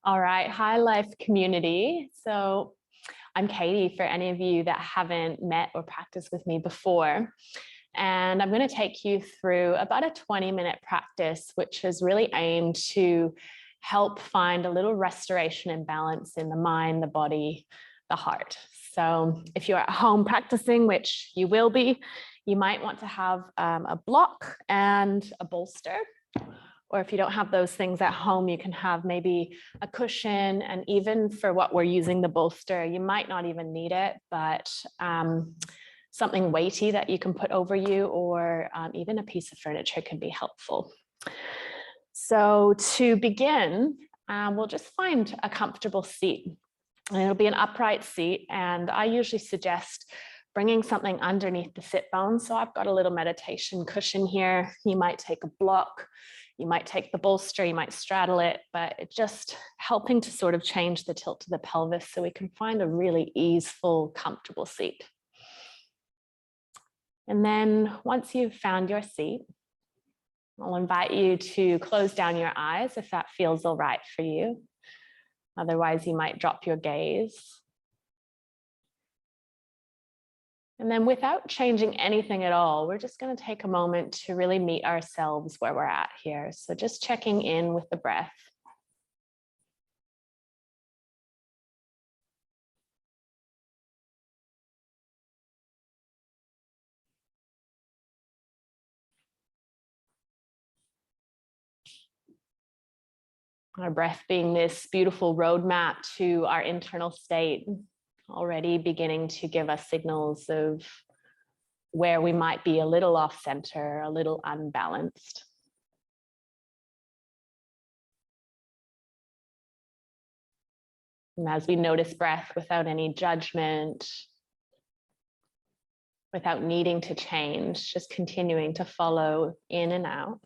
All right, hi LYFE community. So I'm Katie for any of you that haven't met or practiced with me before. And I'm going to take you through about a 20-minute practice, which is really aimed to help find a little restoration and balance in the mind, the body, the heart. So if you're at home practicing, which you will be, you might want to have a block and a bolster. Or if you don't have those things at home, you can have maybe a cushion. And even for what we're using, the bolster, you might not even need it, but something weighty that you can put over you, or even a piece of furniture can be helpful. So to begin, we'll just find a comfortable seat. And it'll be an upright seat. And I usually suggest bringing something underneath the sit bone. So I've got a little meditation cushion here. You might take a block. You might take the bolster, you might straddle it, but it's just helping to sort of change the tilt to the pelvis so we can find a really easeful, comfortable seat. And then once you've found your seat, I'll invite you to close down your eyes if that feels all right for you. Otherwise, you might drop your gaze. And then without changing anything at all, we're just going to take a moment to really meet ourselves where we're at here. So just checking in with the breath. Our breath being this beautiful roadmap to our internal state, already beginning to give us signals of where we might be a little off center, a little unbalanced. And as we notice breath without any judgment, without needing to change, just continuing to follow in and out.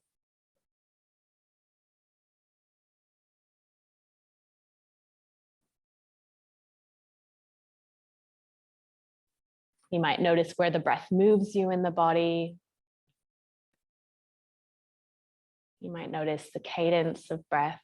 You might notice where the breath moves you in the body. You might notice the cadence of breath.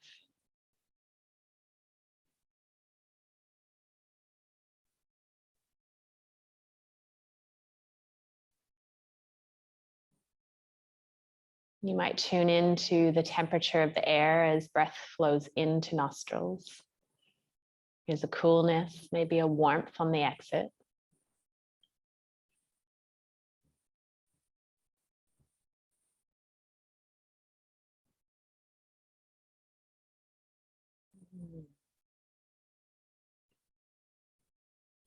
You might tune into the temperature of the air as breath flows into nostrils. There's a coolness, maybe a warmth on the exit.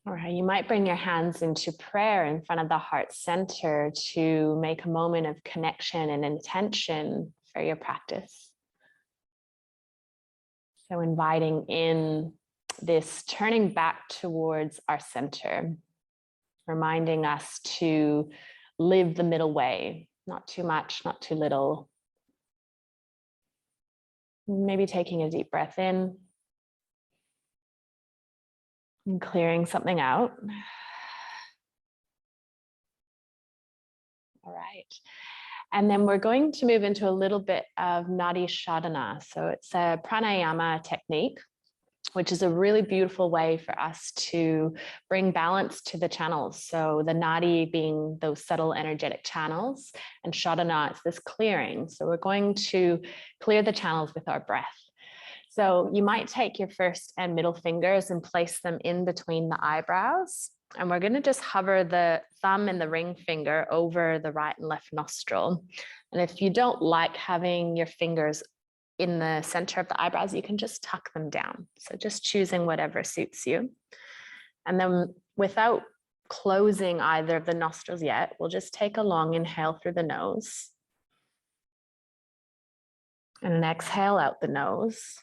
All right, you might bring your hands into prayer in front of the heart center to make a moment of connection and intention for your practice. So inviting in this turning back towards our center, reminding us to live the middle way, not too much, not too little. Maybe taking a deep breath in and clearing something out. All right. And then we're going to move into a little bit of nadi shondhana. So it's a pranayama technique, which is a really beautiful way for us to bring balance to the channels. So the nadi being those subtle energetic channels, and shondhana is this clearing. So we're going to clear the channels with our breath. So you might take your first and middle fingers and place them in between the eyebrows. And we're going to just hover the thumb and the ring finger over the right and left nostril. And if you don't like having your fingers in the center of the eyebrows, you can just tuck them down. So just choosing whatever suits you. And then without closing either of the nostrils yet, we'll just take a long inhale through the nose. And an exhale out the nose.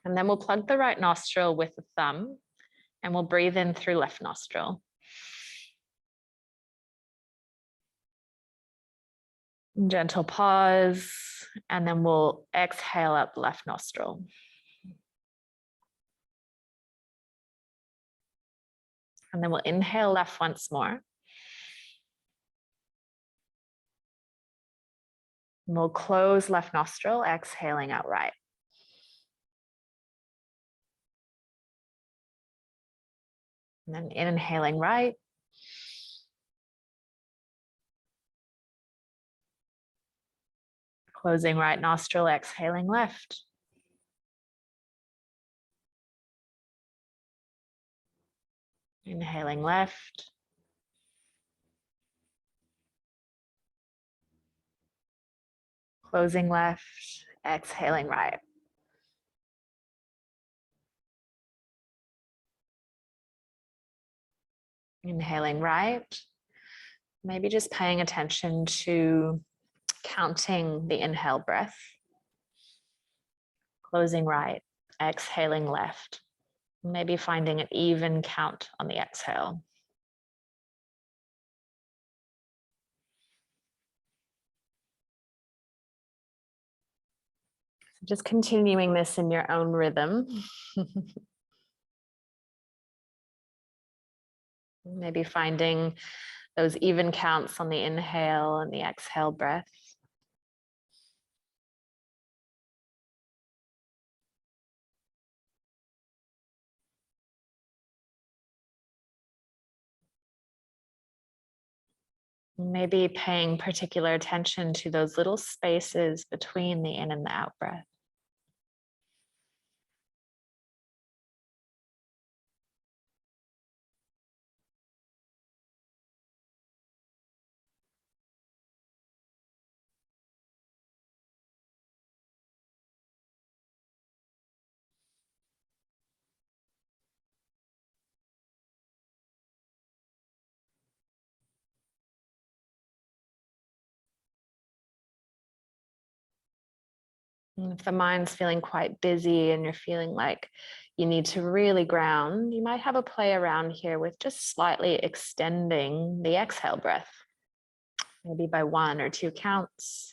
And then we'll plug the right nostril with the thumb and we'll breathe in through left nostril. Gentle pause, and then we'll exhale out the left nostril. And then we'll inhale left once more. And we'll close left nostril, exhaling out right. And then inhaling right. Closing right nostril, exhaling left. Inhaling left. Closing left, exhaling right. Inhaling right. Maybe just paying attention to counting the inhale breath. Closing right, exhaling left. Maybe finding an even count on the exhale. Just continuing this in your own rhythm. Maybe finding those even counts on the inhale and the exhale breath. Maybe paying particular attention to those little spaces between the in and the out breath. And if the mind's feeling quite busy and you're feeling like you need to really ground, you might have a play around here with just slightly extending the exhale breath, maybe by 1 or 2 counts.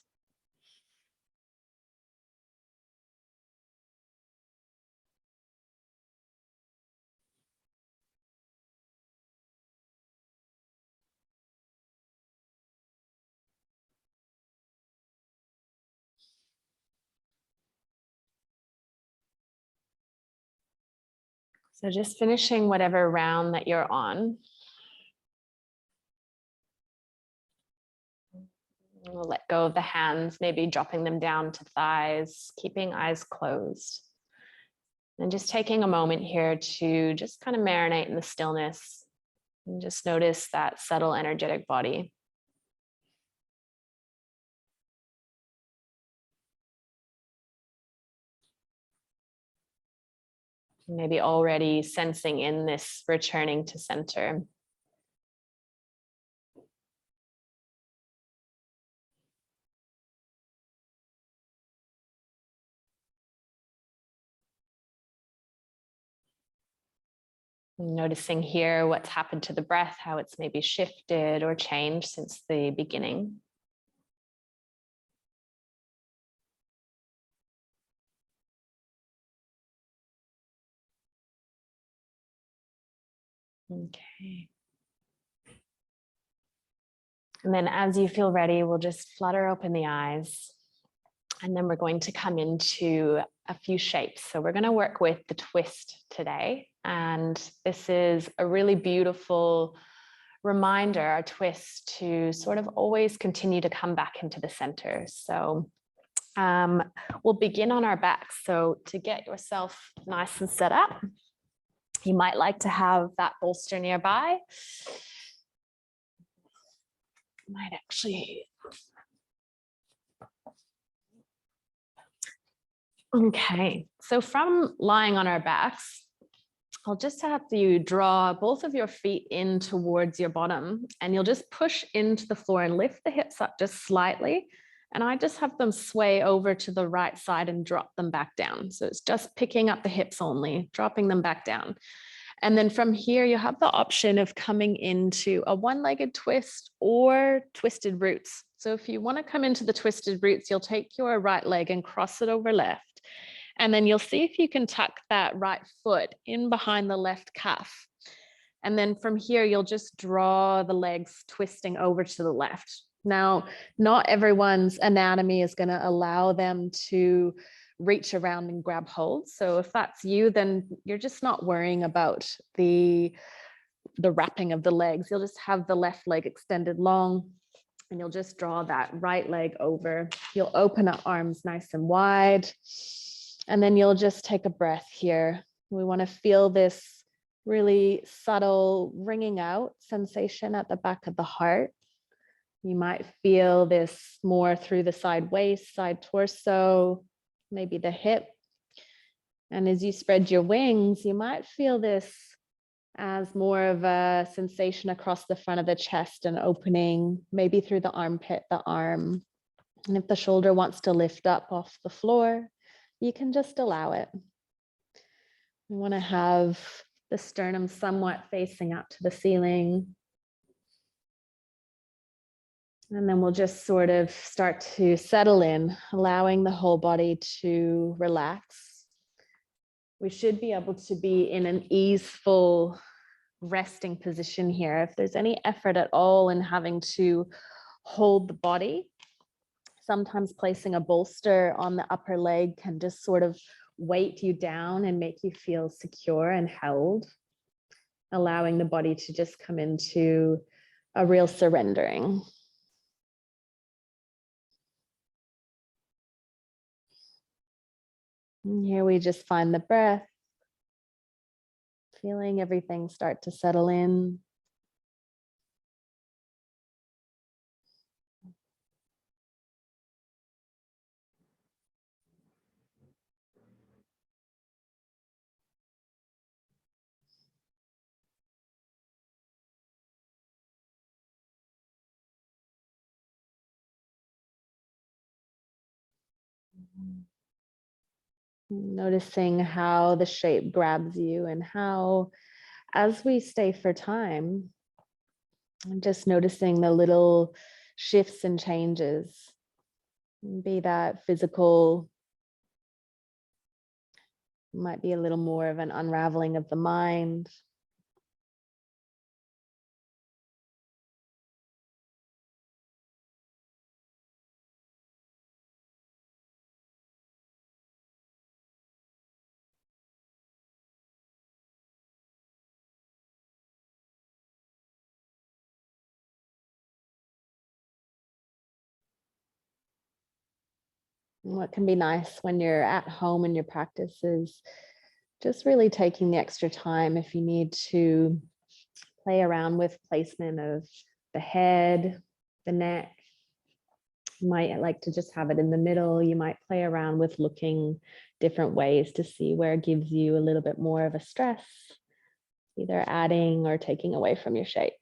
So just finishing whatever round that you're on. We'll let go of the hands, maybe dropping them down to thighs, keeping eyes closed. And just taking a moment here to just kind of marinate in the stillness and just notice that subtle energetic body. Maybe already sensing in this returning to center. Noticing here what's happened to the breath, how it's maybe shifted or changed since the beginning. Okay. And then as you feel ready, we'll just flutter open the eyes. And then we're going to come into a few shapes. So we're going to work with the twist today. And this is a really beautiful reminder, our twist, to sort of always continue to come back into the center. So we'll begin on our backs. So to get yourself nice and set up, you might like to have that bolster nearby. Might actually. Okay, so from lying on our backs, I'll just have you draw both of your feet in towards your bottom, and you'll just push into the floor and lift the hips up just slightly. And I just have them sway over to the right side and drop them back down. So it's just picking up the hips only, dropping them back down. And then from here, you have the option of coming into a one-legged twist or twisted roots. So if you want to come into the twisted roots, you'll take your right leg and cross it over left. And then you'll see if you can tuck that right foot in behind the left calf. And then from here, you'll just draw the legs twisting over to the left. Now, not everyone's anatomy is going to allow them to reach around and grab hold. So if that's you, then you're just not worrying about the wrapping of the legs. You'll just have the left leg extended long, and you'll just draw that right leg over. You'll open up arms nice and wide, and then you'll just take a breath here. We want to feel this really subtle ringing out sensation at the back of the heart. You might feel this more through the side waist, side torso, maybe the hip. And as you spread your wings, you might feel this as more of a sensation across the front of the chest and opening, maybe through the armpit, the arm. And if the shoulder wants to lift up off the floor, you can just allow it. We want to have the sternum somewhat facing up to the ceiling. And then we'll just sort of start to settle in, allowing the whole body to relax. We should be able to be in an easeful resting position here. If there's any effort at all in having to hold the body, sometimes placing a bolster on the upper leg can just sort of weight you down and make you feel secure and held, allowing the body to just come into a real surrendering. And here we just find the breath, feeling everything start to settle in. Noticing how the shape grabs you and how, as we stay for time, just noticing the little shifts and changes, be that physical, might be a little more of an unraveling of the mind. What can be nice when you're at home in your practice is just really taking the extra time if you need to play around with placement of the head, the neck. You might like to just have it in the middle. You might play around with looking different ways to see where it gives you a little bit more of a stress, either adding or taking away from your shape.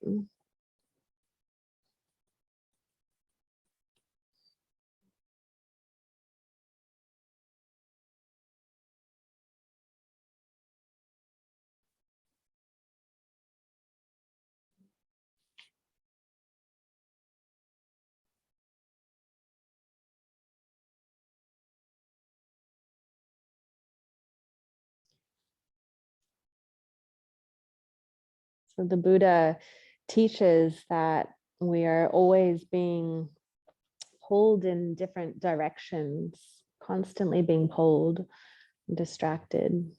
So the Buddha teaches that we are always being pulled in different directions, constantly being pulled and distracted.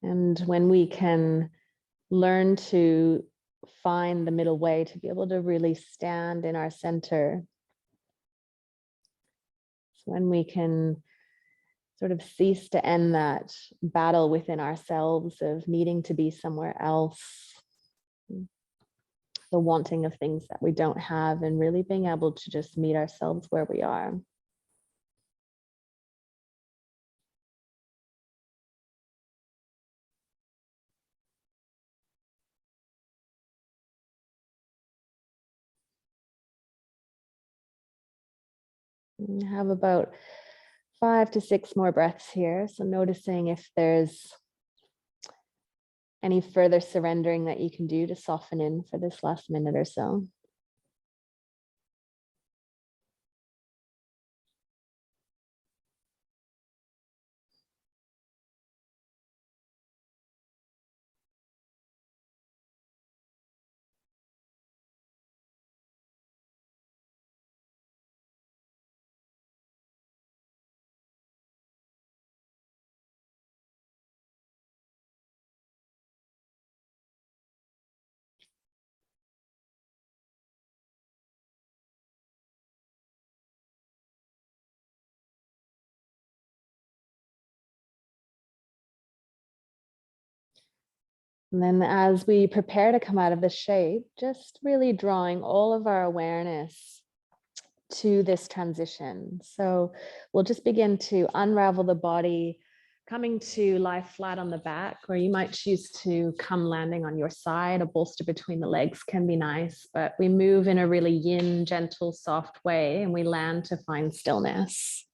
And when we can learn to find the middle way, to be able to really stand in our center, it's when we can sort of cease to end that battle within ourselves of needing to be somewhere else, the wanting of things that we don't have, and really being able to just meet ourselves where we are. Have about 5 to 6 more breaths here. So noticing if there's any further surrendering that you can do to soften in for this last minute or so. And then as we prepare to come out of the shape, just really drawing all of our awareness to this transition. So we'll just begin to unravel the body, coming to lie flat on the back, or you might choose to come landing on your side. A bolster between the legs can be nice, but we move in a really yin, gentle, soft way, and we land to find stillness.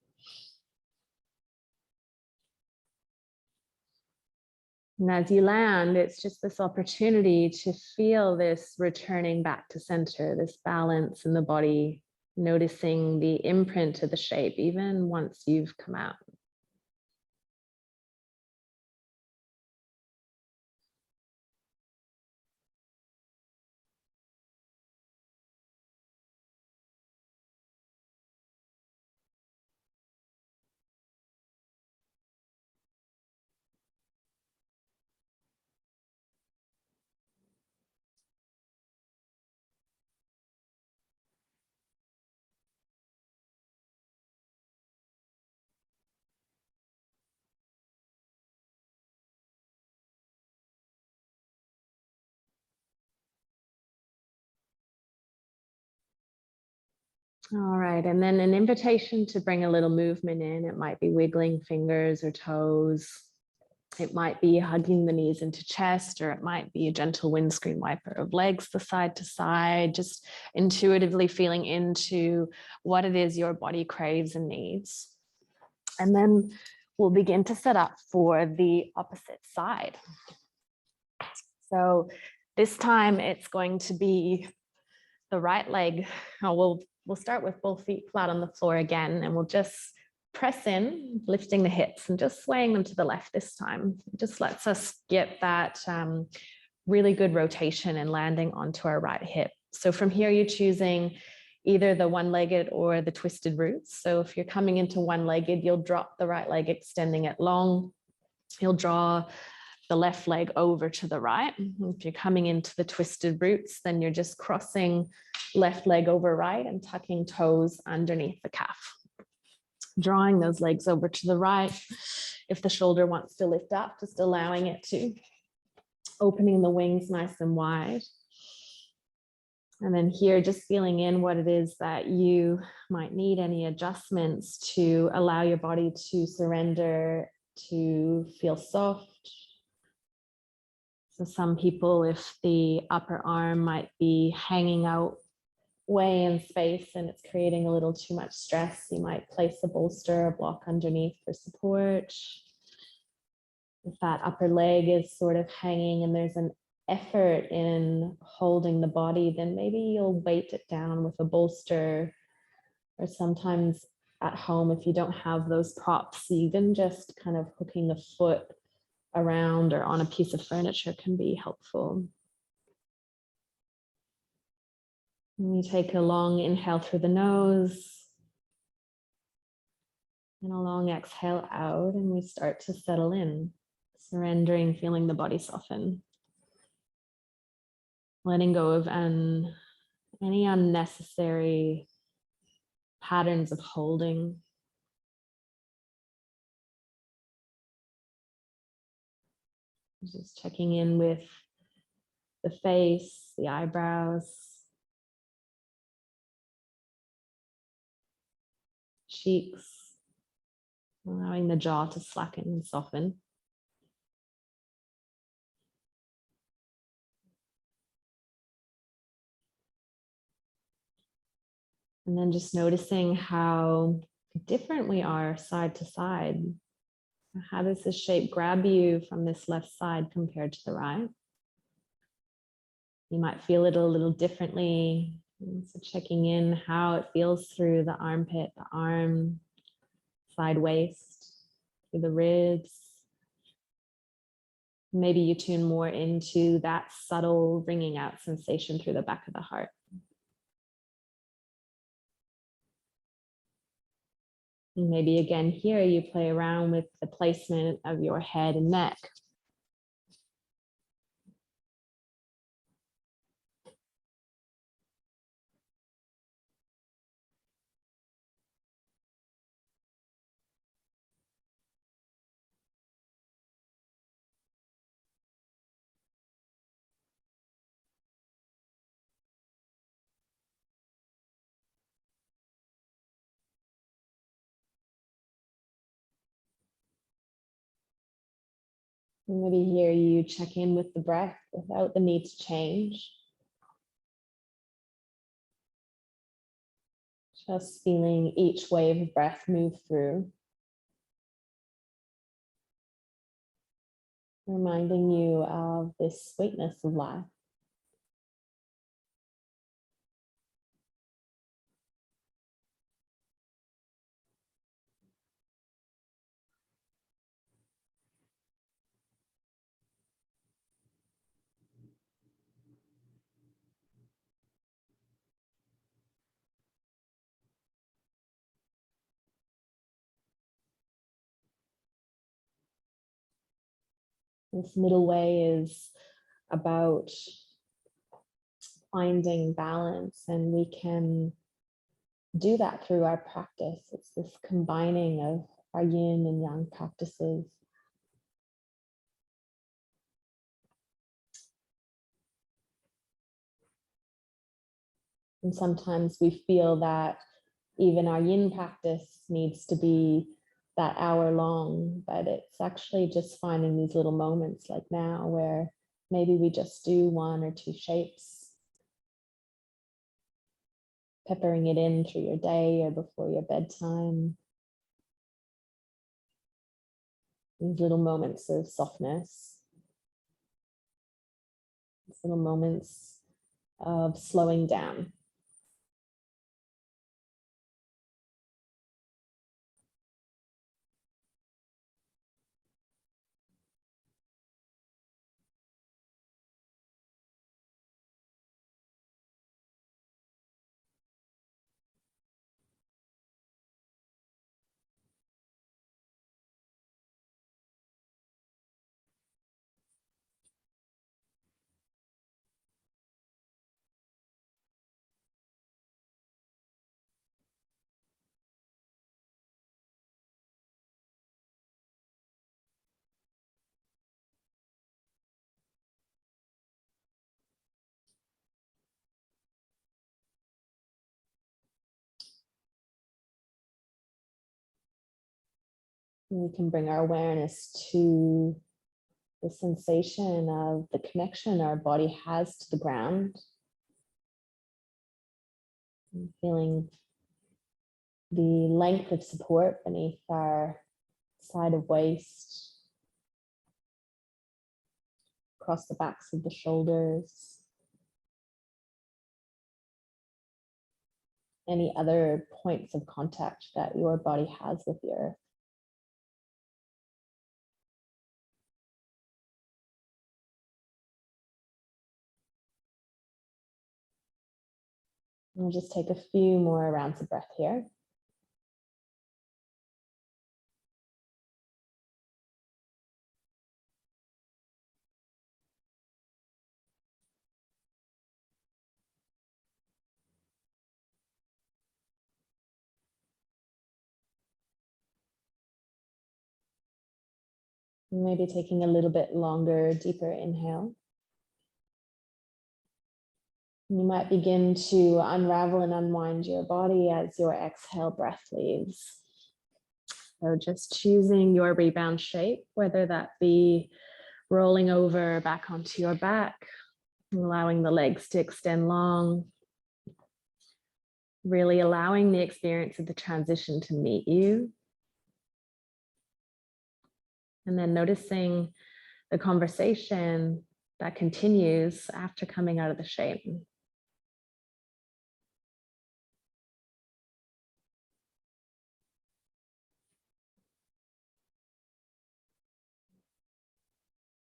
And as you land, it's just this opportunity to feel this returning back to center, this balance in the body, noticing the imprint of the shape, even once you've come out. All right, and then an invitation to bring a little movement in. It might be wiggling fingers or toes. It might be hugging the knees into chest, or it might be a gentle windscreen wiper of legs the side to side, just intuitively feeling into what it is your body craves and needs. And then we'll begin to set up for the opposite side. So this time it's going to be the right leg. We'll start with both feet flat on the floor again, and we'll just press in, lifting the hips and just swaying them to the left this time. It just lets us get that really good rotation and landing onto our right hip. So from here, you're choosing either the one-legged or the twisted roots. So if you're coming into one-legged, you'll drop the right leg, extending it long. You'll draw the left leg over to the right. If you're coming into the twisted roots, then you're just crossing left leg over right and tucking toes underneath the calf. Drawing those legs over to the right. If the shoulder wants to lift up, just allowing it to. Opening the wings nice and wide. And then here, just feeling in what it is that you might need, any adjustments to allow your body to surrender, to feel soft. So some people, if the upper arm might be hanging out way in space and it's creating a little too much stress, you might place a bolster or block underneath for support. If that upper leg is sort of hanging and there's an effort in holding the body, then maybe you'll weight it down with a bolster, or sometimes at home, if you don't have those props, even just kind of hooking a foot around or on a piece of furniture can be helpful. And you take a long inhale through the nose and a long exhale out, and we start to settle in, surrendering, feeling the body soften. Letting go of any unnecessary patterns of holding. Just checking in with the face, the eyebrows, cheeks, allowing the jaw to slacken and soften. And then just noticing how different we are side to side. How does this shape grab you from this left side compared to the right? You might feel it a little differently. So checking in how it feels through the armpit, the arm, side waist, through the ribs. Maybe you tune more into that subtle ringing out sensation through the back of the heart. And maybe again here you play around with the placement of your head and neck. Maybe hear you check in with the breath without the need to change. Just feeling each wave of breath move through. Reminding you of this sweetness of life. This middle way is about finding balance, and we can do that through our practice. It's this combining of our yin and yang practices. And sometimes we feel that even our yin practice needs to be that hour long, but it's actually just finding these little moments like now where maybe we just do 1 or 2 shapes, peppering it in through your day or before your bedtime. These little moments of softness, these little moments of slowing down. We can bring our awareness to the sensation of the connection our body has to the ground. And feeling the length of support beneath our side of waist, across the backs of the shoulders. Any other points of contact that your body has with the earth. We'll just take a few more rounds of breath here. Maybe taking a little bit longer, deeper inhale. You might begin to unravel and unwind your body as your exhale breath leaves. So just choosing your rebound shape, whether that be rolling over back onto your back, allowing the legs to extend long, really allowing the experience of the transition to meet you. And then noticing the conversation that continues after coming out of the shape.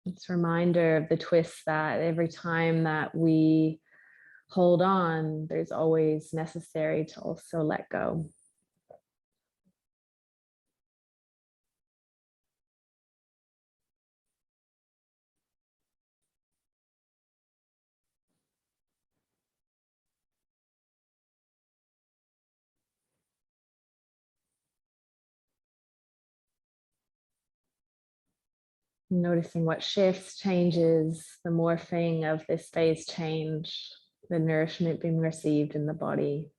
It's a reminder of the twist that every time that we hold on, there's always necessary to also let go. Noticing what shifts, changes, the morphing of this phase change, the nourishment being received in the body.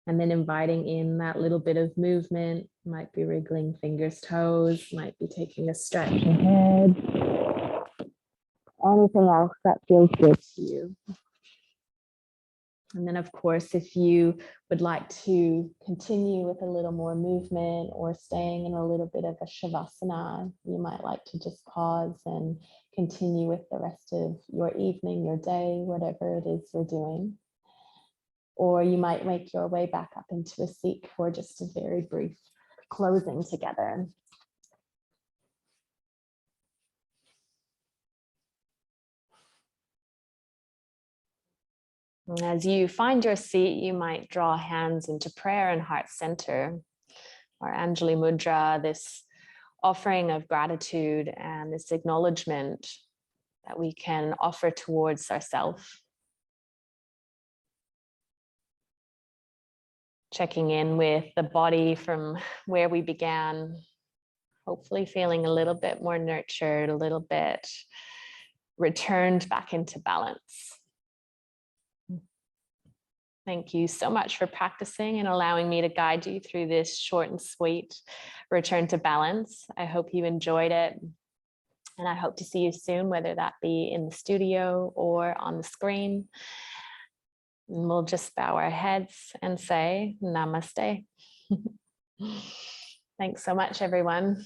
And then inviting in that little bit of movement, might be wriggling fingers, toes, might be taking a stretch ahead. Anything else that feels good to you. And then, of course, if you would like to continue with a little more movement or staying in a little bit of a shavasana, you might like to just pause and continue with the rest of your evening, your day, whatever it is you're doing. Or you might make your way back up into a seat for just a very brief closing together. And as you find your seat, you might draw hands into prayer and heart center, or Anjali Mudra, this offering of gratitude and this acknowledgement that we can offer towards ourselves. Checking in with the body from where we began, hopefully feeling a little bit more nurtured, a little bit returned back into balance. Thank you so much for practicing and allowing me to guide you through this short and sweet return to balance. I hope you enjoyed it. And I hope to see you soon, whether that be in the studio or on the screen. And we'll just bow our heads and say namaste. Thanks so much, everyone.